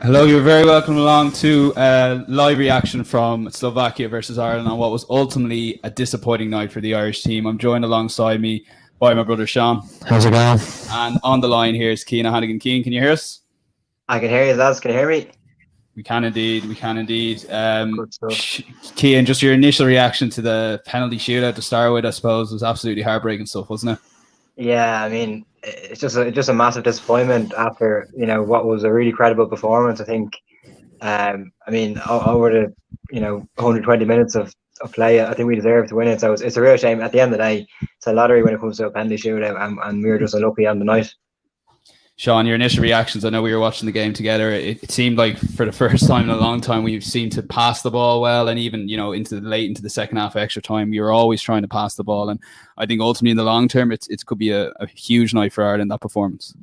Hello, you're very welcome along to live reaction from Slovakia versus Ireland on what was ultimately a disappointing night for the Irish team. I'm joined alongside me by my brother Sean. How's it going? And on the line here is Cian O'Hannigan. Cian, can you hear us? I can hear you, lads. Can you hear me? We can indeed. Good stuff. Cian, just your initial reaction to the penalty shootout to start with, I suppose, was absolutely heartbreaking stuff, wasn't it? Yeah, I mean, it's just a massive disappointment after what was a really credible performance. I think, over the 120 minutes of play, I think we deserved to win it. So it's a real shame. At the end of the day, it's a lottery when it comes to a penalty shootout, and we were just unlucky on the night. Sean, your initial reactions, I know we were watching the game together. It seemed like for the first time in a long time we've seemed to pass the ball well, and even into the second half extra time we were always trying to pass the ball, and I think ultimately in the long term it could be a huge night for Ireland, that performance.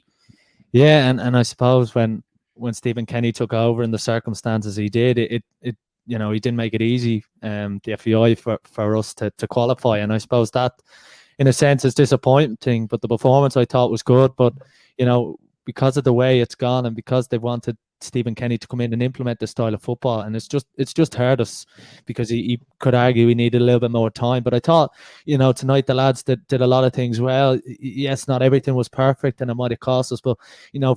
Yeah, and I suppose when Stephen Kenny took over in the circumstances he did, it he didn't make it easy, the FAI for us to qualify, and I suppose that in a sense is disappointing, but the performance I thought was good. But because of the way it's gone and because they wanted Stephen Kenny to come in and implement this style of football, and it's just hurt us, because he could argue we needed a little bit more time. But I thought, tonight the lads did a lot of things well. Yes, not everything was perfect and it might have cost us, but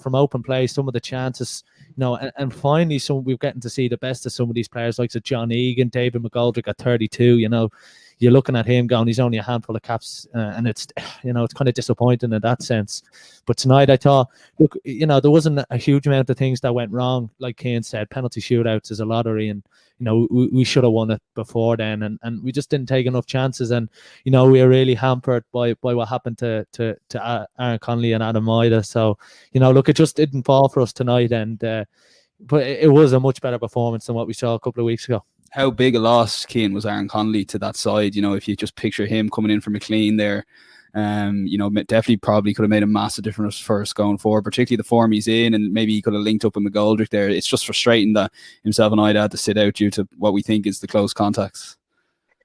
from open play, some of the chances, and finally we're getting to see the best of some of these players, like John Egan, David McGoldrick at 32. You're looking at him going, he's only a handful of caps, and it's it's kind of disappointing in that sense. But tonight I thought, look, there wasn't a huge amount of things that went wrong. Like Cian said, penalty shootouts is a lottery, and we should have won it before then, and we just didn't take enough chances, and we were really hampered by what happened to Aaron Connolly and Adam Maida. So look, it just didn't fall for us tonight, and but it was a much better performance than what we saw a couple of weeks ago. How big a loss, Cian, was Aaron Connolly to that side? If you just picture him coming in for McLean there, definitely probably could have made a massive difference for us going forward, particularly the form he's in, and maybe he could have linked up with McGoldrick there. It's just frustrating that himself and Ida had to sit out due to what we think is the close contacts.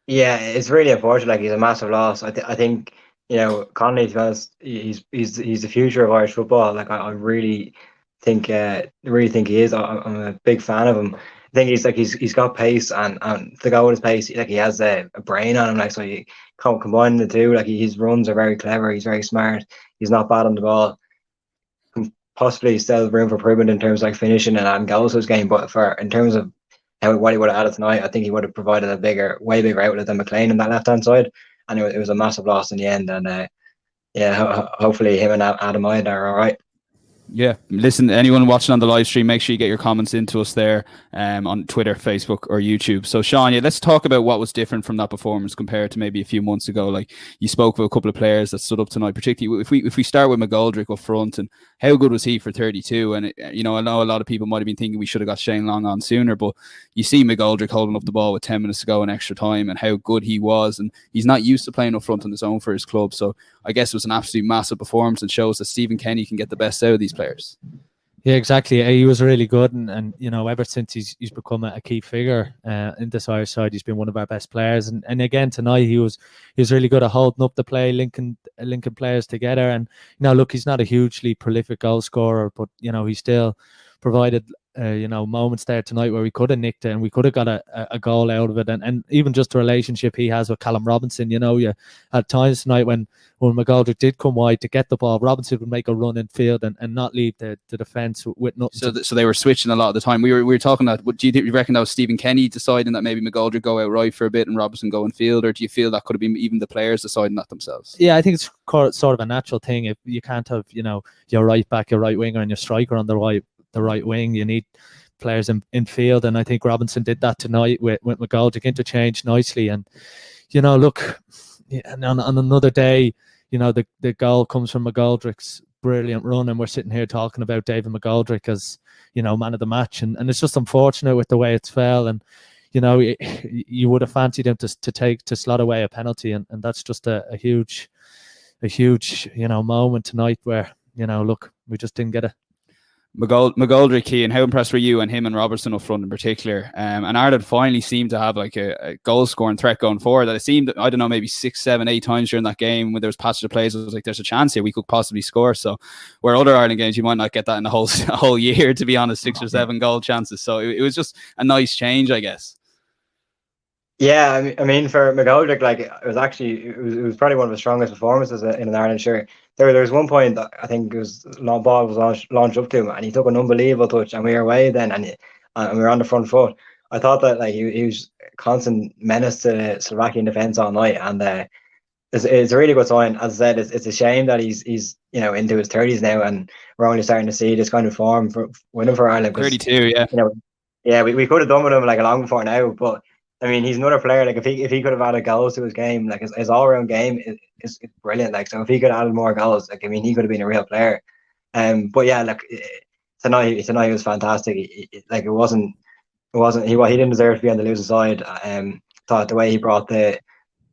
Yeah, it's really unfortunate. Like, he's a massive loss. I think Connolly, to be honest, he's the future of Irish football. Like, I really think he is. I'm a big fan of him. I think he's got pace, and to go with his pace, like, he has a brain on him. Like, so you can't combine the two. Like, his runs are very clever. He's very smart. He's not bad on the ball. Possibly still room for improvement in terms of like finishing and adding goals to his game, but in terms of what he would have added tonight, I think he would have provided a way bigger outlet than McLean on that left hand side, and it was a massive loss in the end. And hopefully him and Adam Ida are all right. Yeah, listen, anyone watching on the live stream, make sure you get your comments into us there on Twitter, Facebook or YouTube. So Sean, let's talk about what was different from that performance compared to maybe a few months ago. Like, you spoke of a couple of players that stood up tonight, particularly if we start with McGoldrick up front, and how good was he for 32? And I know a lot of people might have been thinking we should have got Shane Long on sooner, but you see McGoldrick holding up the ball with 10 minutes to go in extra time, and how good he was, and he's not used to playing up front on his own for his club. So I guess it was an absolute massive performance, and shows that Stephen Kenny can get the best out of these players. Yeah, exactly. He was really good, and ever since he's become a key figure in this Irish side, he's been one of our best players. And again tonight, he was really good at holding up the play, linking players together. And look, he's not a hugely prolific goal scorer, but he still provided moments there tonight where we could have nicked it and we could have got a goal out of it, and even just the relationship he has with Callum Robinson. You at times tonight when McGoldrick did come wide to get the ball, Robinson would make a run in field and not leave the defence with nothing. So they were switching a lot of the time. We were talking that. Do you reckon that was Stephen Kenny deciding that maybe McGoldrick go out right for a bit and Robinson go in field, or do you feel that could have been even the players deciding that themselves? Yeah, I think it's sort of a natural thing. If you can't have your right back, your right winger, and your striker on the right wing, you need players in field, and I think Robinson did that tonight with McGoldrick, interchanged nicely. And look, and on another day, the goal comes from McGoldrick's brilliant run, and we're sitting here talking about David McGoldrick as man of the match, and it's just unfortunate with the way it's fell. And you would have fancied him to slot away a penalty, and that's just a huge moment tonight where look, we just didn't get it. McGoldrick, Cian, how impressed were you and him and Robertson up front in particular? And Ireland finally seemed to have like a goal scoring threat going forward. That it seemed, I don't know, maybe 6, 7, 8 times during that game when there was passage of plays, it was like there's a chance here we could possibly score. So where other Ireland games you might not get that in the whole year, to be honest, 6 or 7 goal chances. So it was just a nice change, I guess. Yeah, I mean, for McGoldrick, like it was probably one of his strongest performances in an Ireland shirt. There was one point that I think it was long ball was launched up to him, and he took an unbelievable touch, and we were away then, and we were on the front foot. I thought that like he was constant menace to the Slovakian defence all night, and it's a really good sign. As I said, it's a shame that he's into his 30s now, and we're only starting to see this kind of form with him for Ireland. 32, yeah. Yeah, we could have done with him like a long before now, but. I mean, he's another player. Like if he could have added goals to his game, like his all round game is brilliant. Like so, if he could have added more goals, like I mean, he could have been a real player. But yeah, like tonight he was fantastic. He didn't deserve to be on the losing side. Thought the way he brought the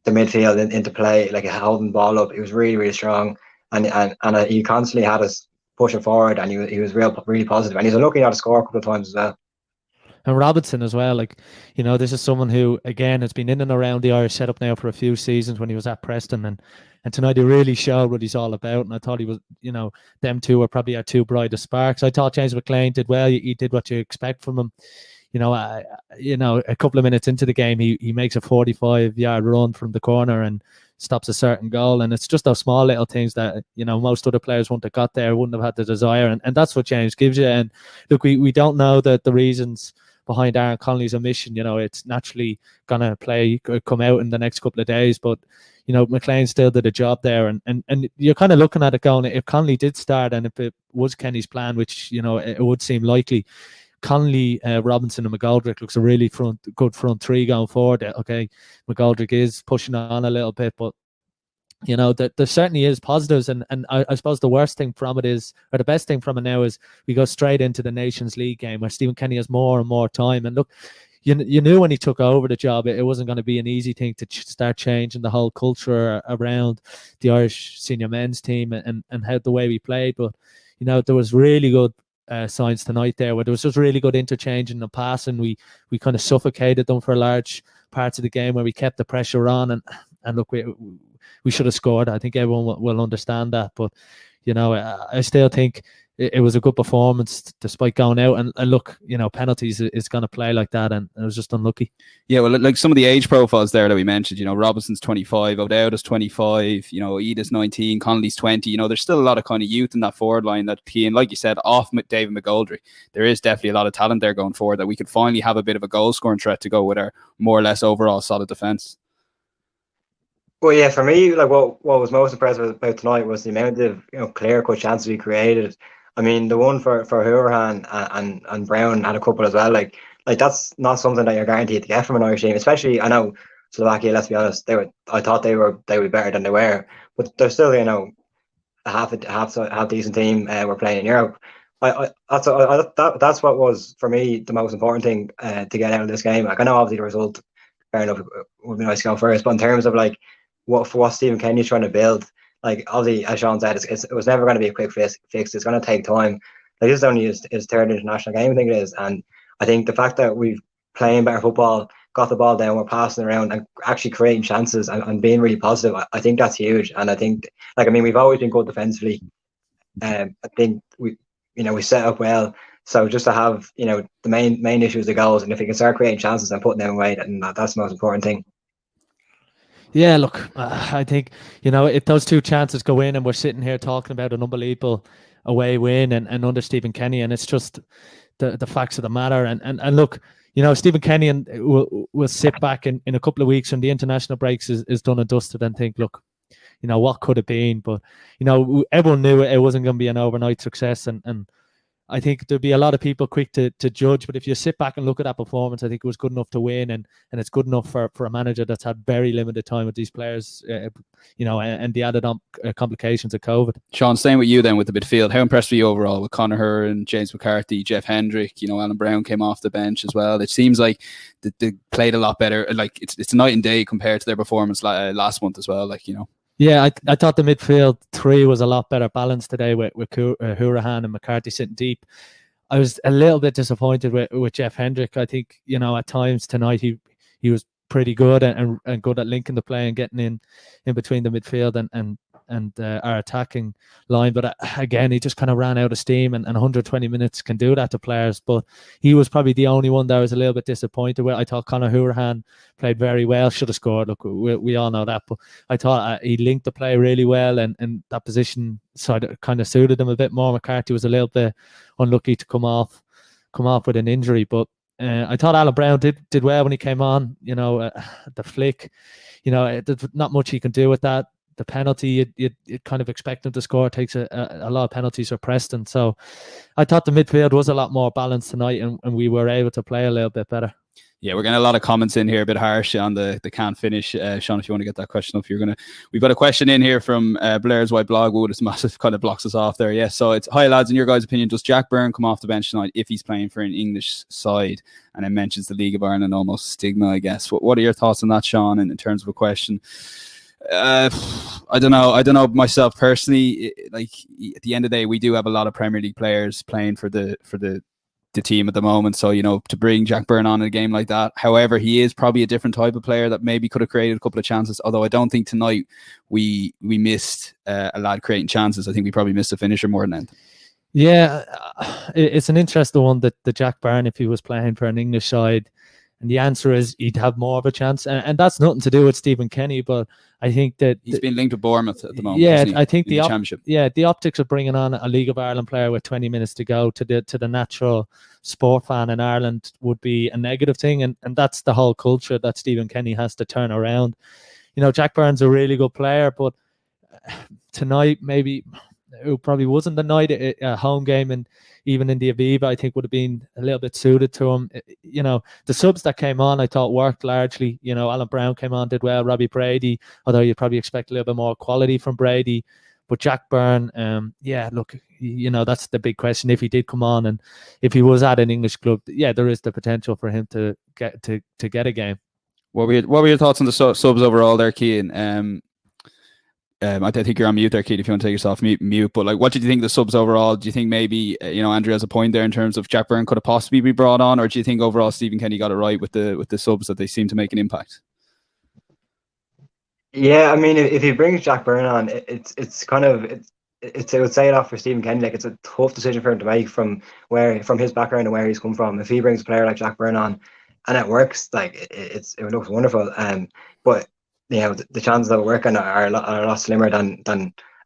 midfield into play, like holding the ball up, he was really really strong, and he constantly had us pushing forward, and he was really positive, and he's unlucky not to score a couple of times as well. And Robertson as well, like, this is someone who, again, has been in and around the Irish setup now for a few seasons when he was at Preston. And tonight he really showed what he's all about. And I thought he was, them two were probably our two brightest sparks. I thought James McLean did well. He did what you expect from him. A couple of minutes into the game, he makes a 45-yard run from the corner and stops a certain goal. And it's just those small little things that, most other players wouldn't have got there, wouldn't have had the desire. And that's what James gives you. And look, we don't know the reasons behind Aaron Connolly's omission. It's naturally gonna come out in the next couple of days, but McLean still did a job there, and you're kind of looking at it going, if Connolly did start and if it was Kenny's plan, which it would seem likely, Connolly, Robinson and McGoldrick looks a really good front three going forward. Okay, McGoldrick is pushing on a little bit, but there certainly is positives, and I suppose the worst thing from it is, or the best thing from it now is, we go straight into the Nations League game where Stephen Kenny has more and more time. And look, you knew when he took over the job, it wasn't going to be an easy thing to start changing the whole culture around the Irish senior men's team and how the way we played. But there was really good signs tonight there where there was just really good interchange in the pass, and we kind of suffocated them for large parts of the game where we kept the pressure on, and look, we should have scored. I think everyone will understand that. But, I still think it was a good performance despite going out. And look, penalties is going to play like that. And it was just unlucky. Yeah, well, like some of the age profiles there that we mentioned, Robinson's 25, O'Dowd's 25, Edith's 19, Connolly's 20. There's still a lot of kind of youth in that forward line that Cian, like you said, off David McGoldrick. There is definitely a lot of talent there going forward that we could finally have a bit of a goal scoring threat to go with our more or less overall solid defence. Well, yeah, for me, like what was most impressive about tonight was the amount of clear cut chances we created. I mean, the one for Hurahan and Brown had a couple as well. Like that's not something that you're guaranteed to get from an Irish team. Especially, I know Slovakia. Let's be honest, I thought they would be better than they were, but they're still a half decent team. We're playing in Europe. That's what was for me the most important thing to get out of this game. Like I know obviously the result, fair enough, would be nice to go first, but in terms of like what Stephen Kenny's trying to build, like obviously as Sean said, it was never going to be a quick fix. It's going to take time. Like this is only his third international game, I think it is, and I think the fact that we've playing better football, got the ball down, we're passing around and actually creating chances and being really positive, I think that's huge. And I think, we've always been good defensively. I think we set up well. So just to have, the main issue is the goals, and if we can start creating chances and putting them away, then that's the most important thing. Yeah, look, I think, if those two chances go in and we're sitting here talking about an unbelievable away win and under Stephen Kenny, and it's just the facts of the matter. And look, Stephen Kenny will sit back in a couple of weeks when the international breaks is done and dusted and think, look, what could have been? But, everyone knew it wasn't going to be an overnight success. And I think there'd be a lot of people quick to judge, but if you sit back and look at that performance, I think it was good enough to win, and it's good enough for a manager that's had very limited time with these players, and the added complications of COVID. Sean, staying with you then with the midfield, how impressed were you overall with Conor and James McCarthy, Jeff Hendrick? Alan Brown came off the bench as well. It seems like they played a lot better. Like it's night and day compared to their performance last month as well. Yeah, I thought the midfield three was a lot better balanced today with Hourihane and McCarthy sitting deep. I was a little bit disappointed with Jeff Hendrick. I think, at times tonight he was pretty good and good at linking the play and getting in between the midfield and our attacking line. But again, he just kind of ran out of steam, and 120 minutes can do that to players. But he was probably the only one that I was a little bit disappointed with. I thought Conor Hourihane played very well, should have scored. Look, we all know that. But I thought he linked the play really well, and that position side kind of suited him a bit more. McCarthy was a little bit unlucky to come off with an injury, but I thought Alan Brown did well when he came on. The flick, there's not much he can do with that. The penalty, you kind of expect him to score. It takes a lot of penalties for Preston. So I thought the midfield was a lot more balanced tonight, and we were able to play a little bit better. Yeah, we're getting a lot of comments in here, a bit harsh on the can't finish. Sean, if you want to get that question up, we've got a question in here from Blair's White Blog. Wood, it's massive, kind of blocks us off there. Yes, so it's, hi lads, in your guys' opinion, does Jack Byrne come off the bench tonight if he's playing for an English side? And it mentions the League of Ireland almost stigma, I guess. What are your thoughts on that, Sean, in terms of a question? I don't know myself personally. Like, at the end of the day, we do have a lot of Premier League players playing for the team at the moment, so to bring Jack Byrne on in a game like that. However, he is probably a different type of player that maybe could have created a couple of chances, although I don't think tonight we missed a lad creating chances. I think we probably missed a finisher more than anything. Yeah, it's an interesting one, that the Jack Byrne, if he was playing for an English side, and the answer is he'd have more of a chance, and that's nothing to do with Stephen Kenny, but I think that he's been linked with Bournemouth at the moment. Yeah, I think the championship. Yeah, the optics of bringing on a League of Ireland player with 20 minutes to go to the natural sport fan in Ireland would be a negative thing, and that's the whole culture that Stephen Kenny has to turn around. Jack Byrne's a really good player, but tonight maybe it probably wasn't the night. A home game, and even in the Aviva, I think would have been a little bit suited to him. The subs that came on, I thought worked largely. Alan Brown came on, did well. Robbie Brady, although you'd probably expect a little bit more quality from Brady. But Jack Byrne, look, that's the big question. If he did come on, and if he was at an English club, there is the potential for him to get a game. What were your thoughts on the subs overall there, Cian? I think you're on mute there, Keith, if you want to take yourself mute. But what did you think of the subs overall? Do you think maybe, Andrew has a point there in terms of Jack Byrne could have possibly be brought on, or do you think overall Stephen Kenny got it right with the subs, that they seem to make an impact? Yeah, I mean, if he brings Jack Byrne on, it's I would say it off for Stephen Kenny. Like, it's a tough decision for him to make from his background and where he's come from. If he brings a player like Jack Byrne on and it works, it looks wonderful. But the chances of it working are a lot slimmer than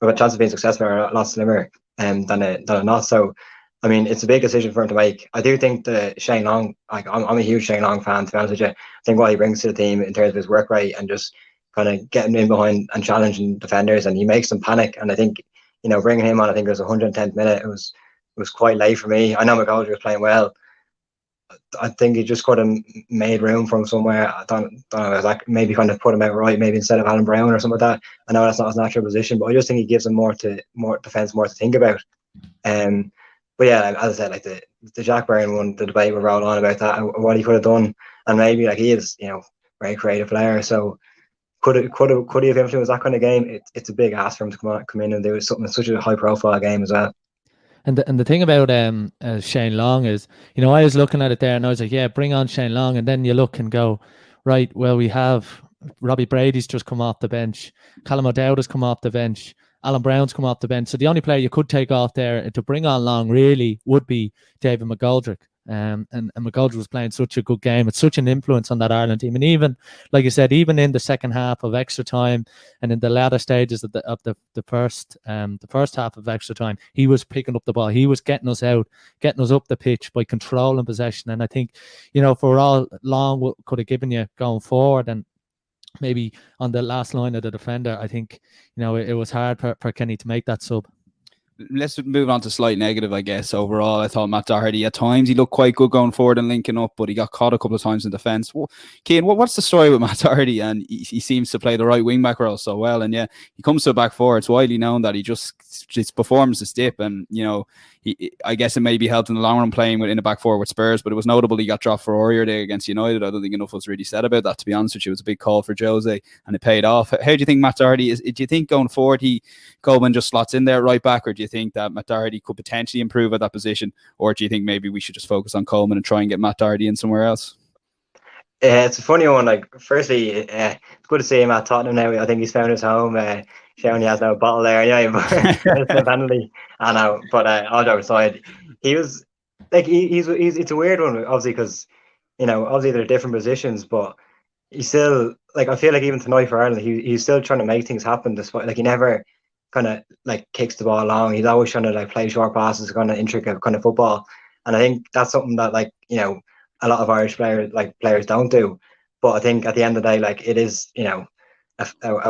or the chances of being successful are a lot slimmer than not. So, I mean, it's a big decision for him to make. I do think that Shane Long, I'm a huge Shane Long fan, to be honest with you. I think what he brings to the team in terms of his work rate and just kind of getting in behind and challenging defenders, and he makes them panic. And I think, bringing him on, I think it was 110th minute. It was quite late for me. I know McGoldrick was playing well. I think he just could have made room for him somewhere. I don't know, maybe kind of put him out right, maybe instead of Alan Brown or something like that. I know that's not his natural position, but I just think he gives him more defence, more to think about. But yeah, as I said, the Jack Byrne one, the debate will roll on about that, what he could have done, and maybe he is, very creative player. So could he have influenced that kind of game? It's a big ask for him to come in and do something such a high profile game as well. And the thing about Shane Long is, I was looking at it there and I was like, yeah, bring on Shane Long. And then you look and go, right, well, we have Robbie Brady's just come off the bench. Callum O'Dowd has come off the bench. Alan Brown's come off the bench. So the only player you could take off there to bring on Long really would be David McGoldrick. And McGoldrick was playing such a good game. It's such an influence on that Ireland team. And even, like you said, even in the second half of extra time and in the latter stages of the first half of extra time, he was picking up the ball. He was getting us out, getting us up the pitch by controlling possession. And I think, for all Long could have given you going forward, and maybe on the last line of the defender, I think, it was hard for Kenny to make that sub. let's move on to slight negative, I guess. Overall, I thought Matt Doherty at times he looked quite good going forward and linking up, but he got caught a couple of times in defence. Well, Cian, what's the story with Matt Doherty? And he seems to play the right wing back role so well, and yeah, he comes to a back four. It's widely known that his performance is dip, and I guess it maybe helped in the long run playing in a back four with Spurs, but it was notable he got dropped for Aurier Day against United. I don't think enough was really said about that, to be honest with you. It was a big call for Jose, and it paid off. How do you think Matt Doherty is? Do you think going forward Coleman just slots in there right back, or do you think that Matt Doherty could potentially improve at that position, or do you think maybe we should just focus on Coleman and try and get Matt Doherty in somewhere else? It's a funny one. Like, firstly, it's good to see him at Tottenham now. I think he's found his home. Showing he has no bottle there, yeah. But penalty, I know. But all jokes aside, he was like he's it's a weird one, obviously, because obviously they're different positions, but he's still like, I feel like even tonight for Ireland, he's still trying to make things happen. Despite, like, he never kind of like kicks the ball long. He's always trying to like play short passes, kind of intricate kind of football. And I think that's something that, like, a lot of Irish players don't do. But I think at the end of the day, like, it is a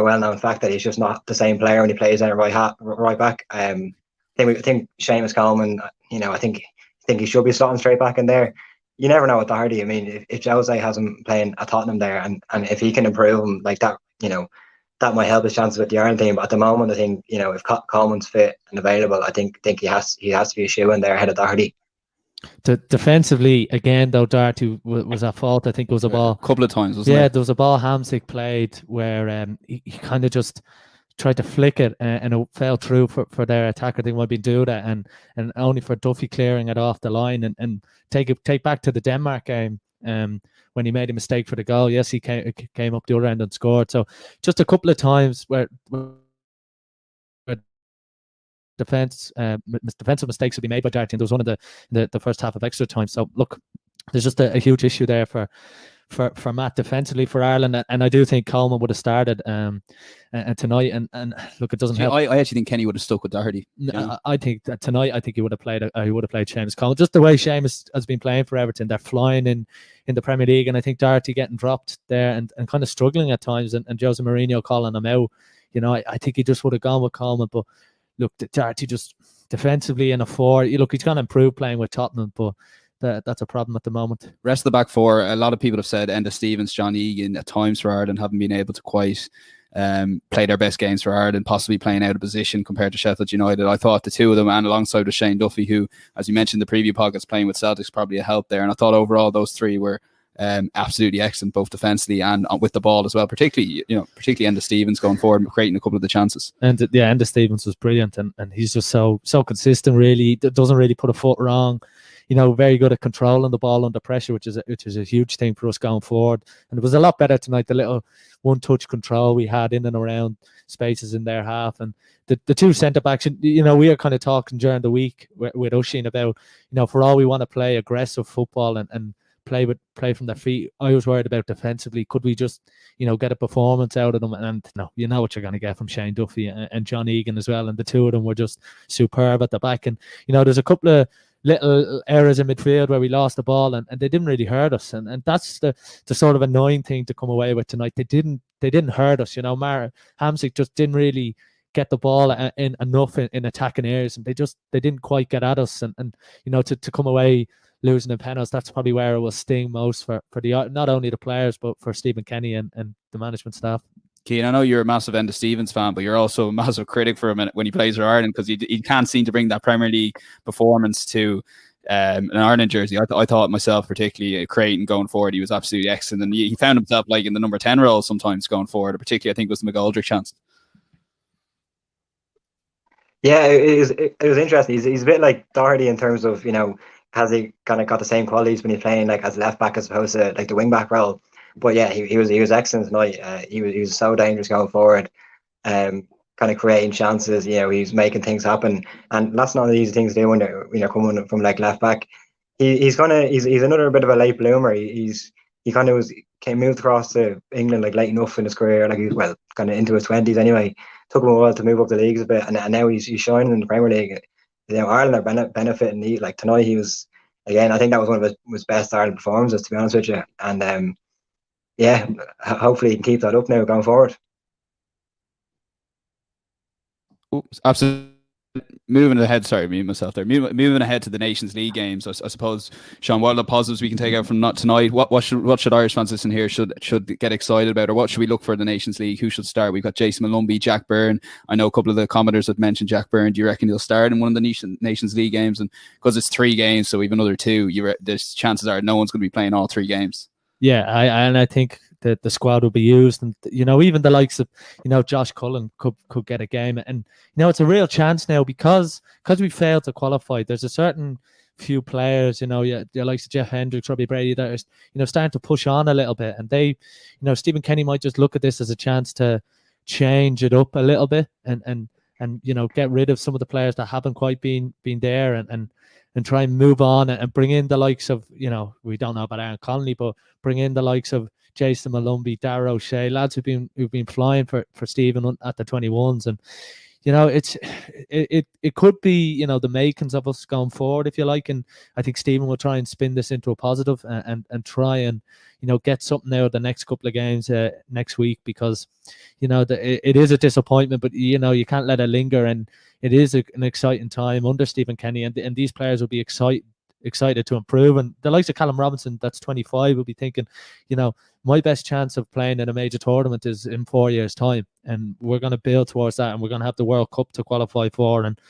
well-known fact that he's just not the same player when he plays at right back. I think Seamus Coleman, I think he should be slotting straight back in there. You never know with Doherty. I mean, if Jose has him playing at Tottenham there, and if he can improve him like that, that might help his chances with the Ireland team. But at the moment, I think if Coleman's fit and available, I think he has to be a shoe in there ahead of Doherty. Defensively, again, though, Doherty was at fault. I think it was a ball a couple of times, wasn't it? Yeah, there was a ball Hamsik played where he kind of just tried to flick it, and it fell through for their attacker. They might be doing that, and only for Duffy clearing it off the line and take back to the Denmark game. When he made a mistake for the goal, yes, he came up the other end and scored. So just a couple of times where defensive mistakes would be made by Doherty, and there was one in the first half of extra time. So look, there's just a huge issue there for Matt defensively for Ireland, and I do think Coleman would have started and tonight, and look, it doesn't help. I actually think Kenny would have stuck with Doherty. I think that tonight, I think he would have played Seamus Coleman, just the way Seamus has been playing for Everton. They're flying in the Premier League, and I think Doherty getting dropped there and kind of struggling at times, and Jose Mourinho calling him out. I think he just would have gone with Coleman, but look, Doherty just defensively in a four. Look, he's going to improve playing with Tottenham, but that's a problem at the moment. Rest of the back four, a lot of people have said Enda Stevens, John Egan at times for Ireland haven't been able to quite play their best games for Ireland, possibly playing out of position compared to Sheffield United. I thought the two of them, and alongside with Shane Duffy, who, as you mentioned in the preview podcast, playing with Celtic's probably a help there. And I thought overall those three were absolutely excellent, both defensively and with the ball as well. Particularly Enda Stevens going forward and creating a couple of the chances. And Enda Stevens was brilliant, and he's just so consistent. Really, doesn't really put a foot wrong. Very good at controlling the ball under pressure, which is a huge thing for us going forward. And it was a lot better tonight. The little one-touch control we had in and around spaces in their half, and the two centre backs. We are kind of talking during the week with Oisin about for all we want to play aggressive football and play from their feet, I was worried about defensively. Could we just get a performance out of them? And no, what you're going to get from Shane Duffy and John Egan as well, and the two of them were just superb at the back. And there's a couple of little errors in midfield where we lost the ball, and they didn't really hurt us, and that's the sort of annoying thing to come away with tonight. They didn't hurt us. Hamsik just didn't really get the ball in enough in attacking areas, and they didn't quite get at us, and to come away losing in penalties, that's probably where it will sting most for the not only the players but for Stephen Kenny and the management staff. Cian, I know you're a massive Enda Stevens fan, but you're also a massive critic for him when he plays for Ireland, because he can't seem to bring that Premier League performance to an Ireland jersey. I thought myself, particularly Creighton going forward, he was absolutely excellent, and he found himself like in the number 10 role sometimes going forward, particularly I think it was the McGoldrick chance. Yeah, it was interesting. He's a bit like Doherty in terms of, has he kind of got the same qualities when he's playing like as left back as opposed to like the wing back role. But yeah, he was excellent tonight. He was so dangerous going forward, kind of creating chances. He's making things happen, and that's not an easy thing to do when you're coming from like left back. He's another bit of a late bloomer. He kind of moved across to England like late enough in his career, like he's kind of into his 20s anyway. Took him a while to move up the leagues a bit, and now he's shining in the Premier League. Ireland are benefiting. Like tonight, he was, again, I think that was one of his best Ireland performances, to be honest with you. And yeah, hopefully he can keep that up now going forward. Absolutely. moving ahead, sorry, me myself there. Moving ahead to the Nations League games, I suppose, Sean, what are the positives we can take out from not tonight? What should Irish fans listen here should get excited about, or what should we look for in the Nations League? Who should start? We've got Jason Malumbi, Jack Byrne. I know a couple of the commenters have mentioned Jack Byrne. Do you reckon he'll start in one of the Nations League games? And because it's 3 games, so we've another 2. There's chances are no one's going to be playing all 3 games. Yeah, I think that the squad will be used, and even the likes of Josh Cullen could get a game, and it's a real chance now because we failed to qualify. There's a certain few players, the likes of Jeff Hendricks, Robbie Brady, that are starting to push on a little bit, and they, Stephen Kenny might just look at this as a chance to change it up a little bit and get rid of some of the players that haven't quite been there and try and move on and bring in the likes of, we don't know about Aaron Connolly, but bring in the likes of Jason Malumbi, Darragh O'Shea, lads who've been flying for Stephen at the 21s. And, it could be, the makings of us going forward, if you like. And I think Stephen will try and spin this into a positive and try and, get something out of the next couple of games next week, because, it is a disappointment, but, you can't let it linger. And it is an exciting time under Stephen Kenny, and these players will be excited to improve. And the likes of Callum Robinson, that's 25, will be thinking, my best chance of playing in a major tournament is in 4 years' time, and we're going to build towards that, and we're going to have the World Cup to qualify for. And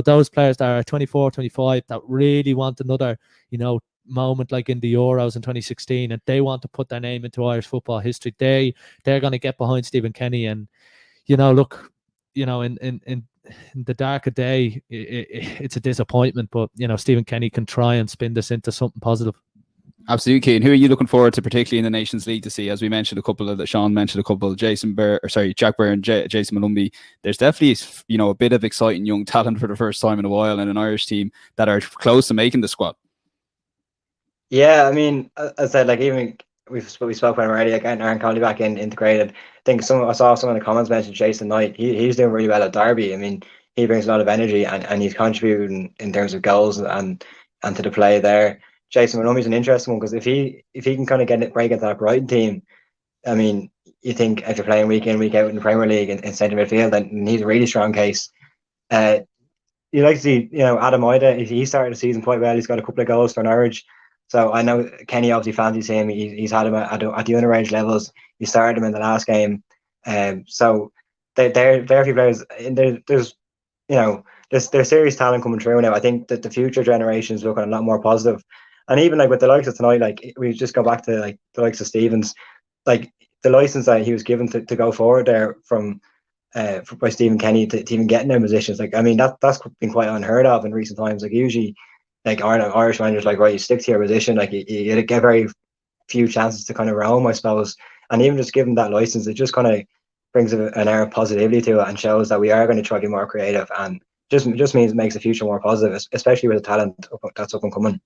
those players that are 24, 25 that really want another moment like in the Euros in 2016, and they want to put their name into Irish football history, they're going to get behind Stephen Kenny. And look, in the darker day, it's a disappointment, but Stephen Kenny can try and spin this into something positive. Absolutely, Cian. Who are you looking forward to, particularly in the Nations League, to see? As we mentioned, Sean mentioned a couple, Jack Byrne, Jason Malumbi. There's definitely a bit of exciting young talent for the first time in a while in an Irish team that are close to making the squad. Yeah, I mean, as I said, like, even we spoke about him already, like getting Aaron Connolly back in integrated. I think I saw some of the comments mentioned Jason Knight. He's doing really well at Derby. I mean, he brings a lot of energy and he's contributing in terms of goals and to the play there. Jason Malumbi's an interesting one, because if he can kind of break into that Brighton team, I mean, you think if you're playing week in, week out in the Premier League in centre midfield, then he's a really strong case. You like to see, Adam Ida, he started the season quite well. He's got a couple of goals for Norwich. So I know Kenny obviously fancies him. He's had him at the underage levels. He started him in the last game. So they're a few players. There's serious talent coming through now. I think that the future generations looking a lot more positive. And even like with the likes of tonight, like we just go back to like the likes of Stevens, like the license that he was given to go forward there from by Stephen Kenny to even get in their positions. Like, I mean, that's been quite unheard of in recent times. Like, usually, like Irish managers, like, right, you stick to your position. Like, you get very few chances to kind of roam, I suppose. And even just giving that license, it just kind of brings an air of positivity to it and shows that we are going to try to be more creative, and just means it makes the future more positive, especially with the talent that's up and coming.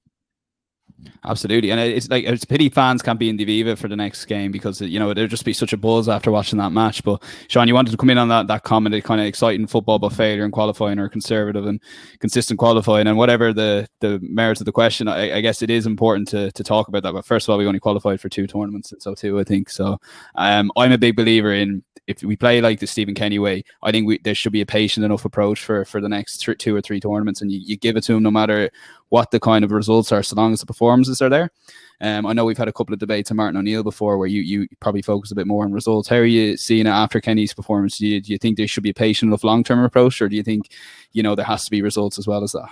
Absolutely, and it's a pity fans can't be in the Viva for the next game, because there'd just be such a buzz after watching that match. But Sean, you wanted to come in on that comment, it kind of exciting football but failure in qualifying, or conservative and consistent qualifying, and whatever the merits of the question, I guess it is important to talk about that. But first of all, we only qualified for 2 tournaments, so 2, I think. So I'm a big believer in, if we play like the Stephen Kenny way, I think there should be a patient enough approach for the next 2 or 3 tournaments, and you give it to them no matter what the kind of results are, so long as the performances are there. I know we've had a couple of debates on Martin O'Neill before, where you probably focus a bit more on results. How are you seeing it after Kenny's performance? Do you think there should be a patient enough long-term approach, or do you think there has to be results as well as that?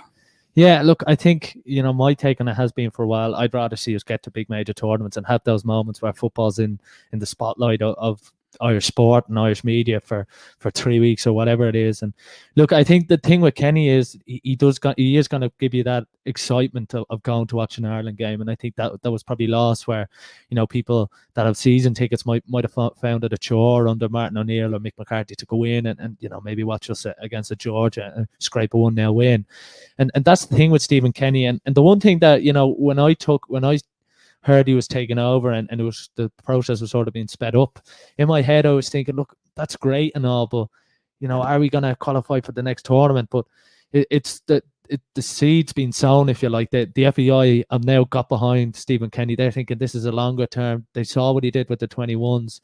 Yeah, look, I think, my take on it has been for a while, I'd rather see us get to big major tournaments and have those moments where football's in the spotlight of Irish sport and Irish media for 3 weeks or whatever it is. And look, I think the thing with Kenny is he is going to give you that excitement of going to watch an Ireland game, and I think that was probably lost, where people that have season tickets might have found it a chore under Martin O'Neill or Mick McCarthy to go in and maybe watch us against a Georgia and scrape a 1-0 win. And that's the thing with Stephen Kenny. And the one thing that when I heard he was taking over and it was, the process was sort of being sped up, in my head I was thinking, look, that's great and all, but are we going to qualify for the next tournament? But it's the seed's been sown, if you like. The FEI have now got behind Stephen Kenny. They're thinking this is a longer term. They saw what he did with the 21s,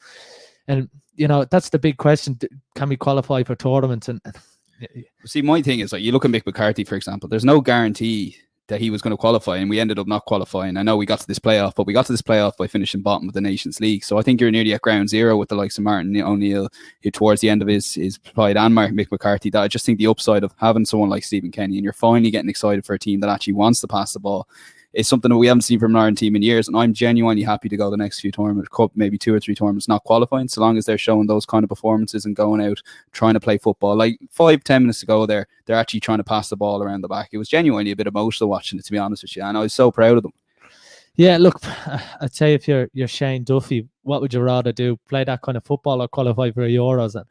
and that's the big question: can we qualify for tournaments? And See, my thing is, like, you look at Mick McCarthy, for example, there's no guarantee that he was going to qualify, and we ended up not qualifying. I know we got to this playoff, but we got to this playoff by finishing bottom of the Nations League. So I think you're nearly at ground zero with the likes of Martin O'Neill, who towards the end of his pride, and Mick McCarthy. That I just think the upside of having someone like Stephen Kenny, and you're finally getting excited for a team that actually wants to pass the ball, is something that we haven't seen from an Ireland team in years. And I'm genuinely happy to go the next few tournaments, maybe 2 or 3 tournaments, not qualifying, so long as they're showing those kind of performances and going out trying to play football. Like 5-10 minutes ago there, they're actually trying to pass the ball around the back. It was genuinely a bit emotional watching it, to be honest with you, and I was so proud of them. Yeah, look, I'd say if you're Shane Duffy, what would you rather do? Play that kind of football or qualify for Euros?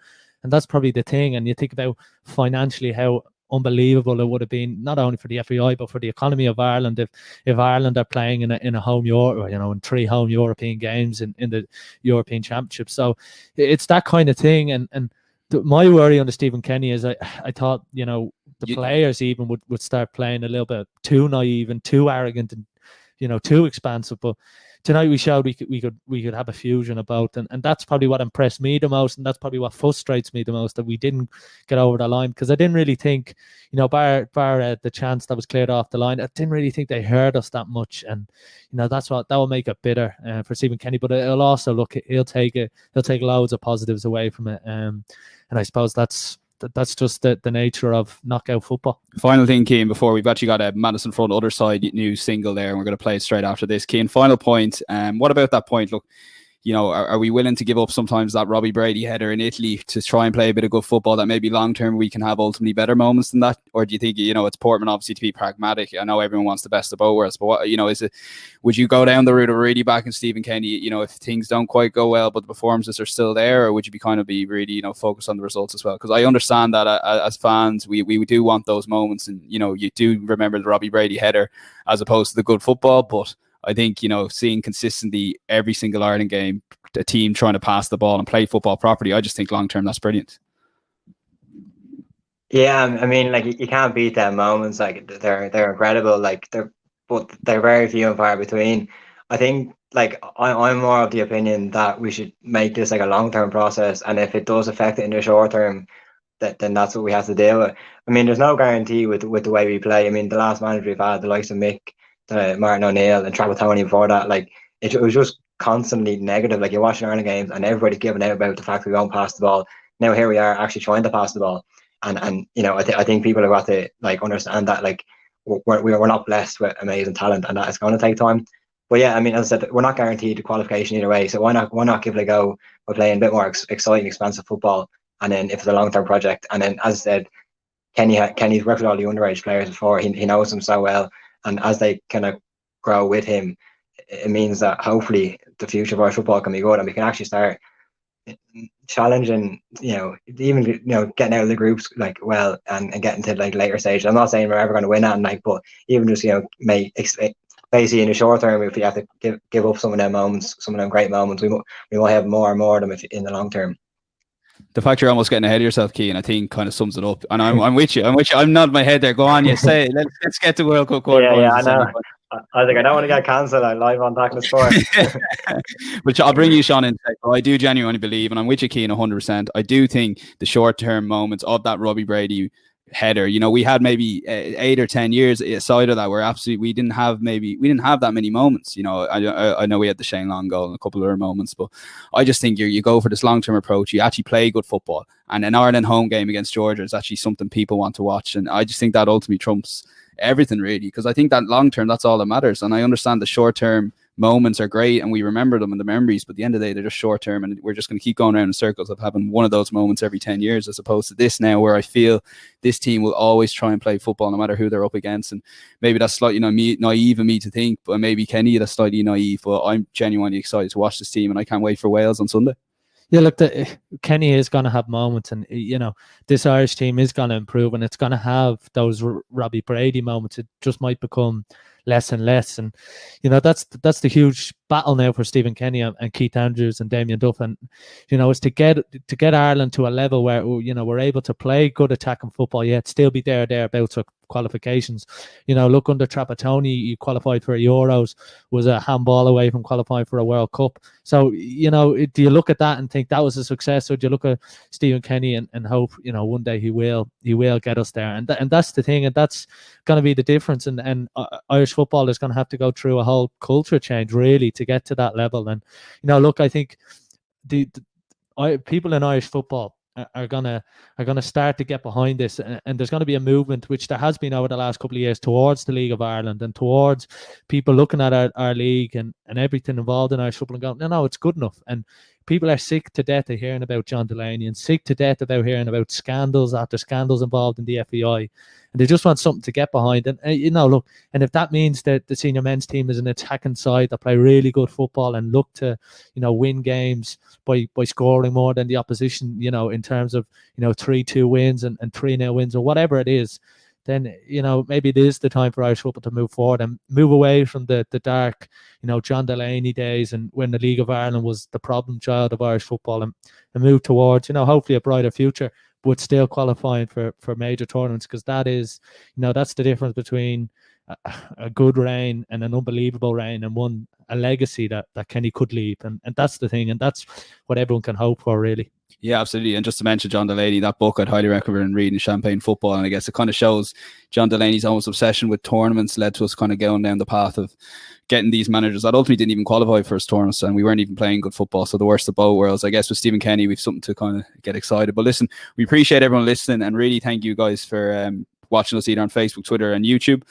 And that's probably the thing. And you think about financially how unbelievable it would have been, not only for the FAI but for the economy of Ireland, if Ireland are playing in a home Euro, in 3 home European games in the European Championship. So it's that kind of thing. And my worry on the Stephen Kenny is I thought the players even would start playing a little bit too naive and too arrogant and too expansive. But tonight we showed we could have a fusion of both, and that's probably what impressed me the most, and that's probably what frustrates me the most, that we didn't get over the line, because I didn't really think, bar the chance that was cleared off the line, I didn't really think they heard us that much, and that will make it bitter for Stephen Kenny. But it'll also he'll take loads of positives away from it, and I suppose that's just the nature of knockout football. Final thing, Cian, before we've actually got a Madison Front Otherside new single there, and we're going to play it straight after this. Cian, final point. What about that point? Look, are we willing to give up sometimes that Robbie Brady header in Italy to try and play a bit of good football that maybe long term we can have ultimately better moments than that? Or do you think, it's Portman obviously to be pragmatic? I know everyone wants the best of both worlds, but what, would you go down the route of really backing Stephen Kenny, if things don't quite go well but the performances are still there, or would you be really, focused on the results as well? Because I understand that as fans, we do want those moments, and, you do remember the Robbie Brady header as opposed to the good football, but I think, seeing consistently every single Ireland game, a team trying to pass the ball and play football properly, I just think long term that's brilliant. Yeah, I mean, like, you can't beat them moments. Like, they're incredible. Like, they're very few and far between. I think, like, I'm more of the opinion that we should make this like a long term process, and if it does affect it in the short term, then that's what we have to deal with. I mean, there's no guarantee with the way we play. I mean, the last manager we've had, the likes of Mick, Martin O'Neill and Trapattoni before that, like, it was just constantly negative. Like, you're watching Ireland games and everybody's giving out about the fact we won't pass the ball. Now here we are actually trying to pass the ball, and I think people have got to like understand that, like, we're not blessed with amazing talent, and that it's going to take time. But yeah, I mean, as I said, we're not guaranteed the qualification either way, so why not give it a go by playing a bit more exciting, expansive football, and then if it's a long-term project. And then, as I said, Kenny's worked with all the underage players before. He knows them so well. And as they kind of grow with him, it means that hopefully the future of our football can be good, and we can actually start challenging, even getting out of the groups like well, and getting to like later stages. I'm not saying we're ever going to win that night, but even just basically in the short term, if we have to give up some of them moments, some of them great moments, we will have more and more of them in the long term. The fact you're almost getting ahead of yourself, Cian, I think kind of sums it up. And I'm with you. I'm nodding my head there. Go on, you say it. Let's get to World Cup quarterfinals. Yeah, I know. I think I don't want to get cancelled. I'm live on Tackling Sport. Which I'll bring you, Sean, in a sec. I do genuinely believe, and I'm with you, Cian, 100%. I do think the short-term moments of that Robbie Brady header, we had maybe 8 or 10 years aside of that where absolutely we didn't have that many moments. I know we had the Shane Long goal and a couple of other moments, but I just think you go for this long-term approach. You actually play good football, and an Ireland home game against Georgia is actually something people want to watch, and I just think that ultimately trumps everything, really, because I think that long-term, that's all that matters. And I understand the short-term moments are great and we remember them and the memories, but at the end of the day, they're just short term, and we're just going to keep going around in circles of having one of those moments every 10 years, as opposed to this now where I feel this team will always try and play football no matter who they're up against. And maybe that's slightly naive of me to think, but maybe Kenny, that's slightly naive, but I'm genuinely excited to watch this team, and I can't wait for Wales on Sunday. Yeah, look, Kenny is going to have moments, and this Irish team is going to improve, and it's going to have those Robbie Brady moments. It just might become less and less, and that's the huge battle now for Stephen Kenny and Keith Andrews and Damien Duff, and is to get Ireland to a level where we're able to play good attacking football yet still be thereabouts with qualifications. Look, under Trapattoni, you qualified for Euros, was a handball away from qualifying for a World Cup. So do you look at that and think that was a success, or do you look at Stephen Kenny and hope one day he will get us there? And that's the thing, and that's going to be the difference. And Irish football is going to have to go through a whole culture change really to get to that level. And look, I think the people in Irish football are gonna start to get behind this, and there's going to be a movement, which there has been over the last couple of years, towards the League of Ireland and towards people looking at our league and everything involved in Irish football and going, no, it's good enough. And people are sick to death of hearing about John Delaney and sick to death about hearing about scandals after scandals involved in the FEI. And they just want something to get behind. And, look, and if that means that the senior men's team is an attacking side that play really good football and look to, win games by scoring more than the opposition, in terms of, 3-2 wins and 3-0 wins or whatever it is, then, maybe it is the time for Irish football to move forward and move away from the dark, John Delaney days and when the League of Ireland was the problem child of Irish football, and move towards, hopefully a brighter future, but still qualifying for major tournaments, because that is, that's the difference between a good reign and an unbelievable reign, and a legacy that Kenny could leave. And that's the thing, and that's what everyone can hope for, really. Yeah, absolutely. And just to mention John Delaney, that book I'd highly recommend reading, Champagne Football. And I guess it kind of shows John Delaney's almost obsession with tournaments led to us kind of going down the path of getting these managers that ultimately didn't even qualify for his tournaments, and we weren't even playing good football. So the worst of both worlds. I guess with Stephen Kenny, we've something to kind of get excited. But listen, we appreciate everyone listening, and really thank you guys for watching us either on Facebook, Twitter, and YouTube.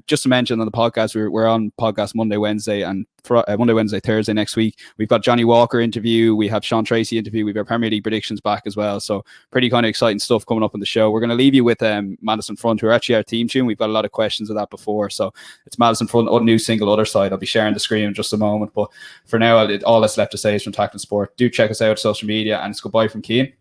Just to mention on the podcast, we're on podcast Monday, Wednesday, and Monday, Wednesday, Thursday next week. We've got Johnny Walker interview, we have Sean Tracy interview, we've got Premier League predictions back as well. So pretty kind of exciting stuff coming up on the show. We're going to leave you with Madison Front, who are actually our team tune. We've got a lot of questions of that before. So it's Madison Front, new single, Otherside. I'll be sharing the screen in just a moment. But for now, all that's left to say is from Tackling Sport. Do check us out on social media, and it's goodbye from Cian.